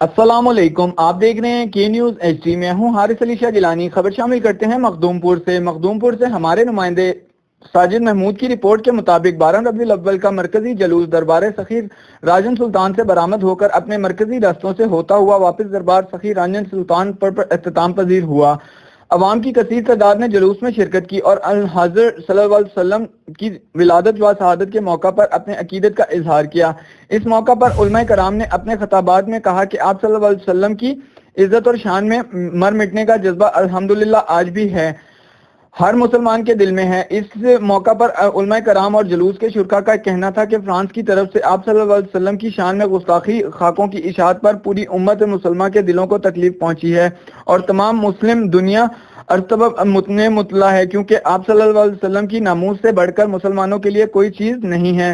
السلام علیکم، آپ دیکھ رہے ہیں کے نیوز ایچ ڈی۔ میں ہوں حارث علی شاہ گیلانی۔ خبر شامل کرتے ہیں مخدوم پور سے ہمارے نمائندے ساجد محمود کی رپورٹ کے مطابق 12 ربیع الاول کا مرکزی جلوس دربار سخی راجن سلطان سے برآمد ہو کر اپنے مرکزی راستوں سے ہوتا ہوا واپس دربار سخی راجن سلطان پر اختتام پذیر ہوا۔ عوام کی کثیر تعداد نے جلوس میں شرکت کی اور حضرت صلی اللہ علیہ وسلم کی ولادت و شہادت کے موقع پر اپنے عقیدت کا اظہار کیا۔ اس موقع پر علماء کرام نے اپنے خطابات میں کہا کہ آپ صلی اللہ علیہ وسلم کی عزت اور شان میں مر مٹنے کا جذبہ الحمدللہ آج بھی ہے، ہر مسلمان کے دل میں ہے۔ اس موقع پر علماء کرام اور جلوس کے شرکاء کا کہنا تھا کہ فرانس کی طرف سے آپ صلی اللہ علیہ وسلم کی شان میں گستاخی خاکوں کی اشاعت پر پوری امت مسلمہ کے دلوں کو تکلیف پہنچی ہے اور تمام مسلم دنیا ارتبب مطلع ہے، کیونکہ آپ صلی اللہ علیہ وسلم کی ناموس سے بڑھ کر مسلمانوں کے لیے کوئی چیز نہیں ہے۔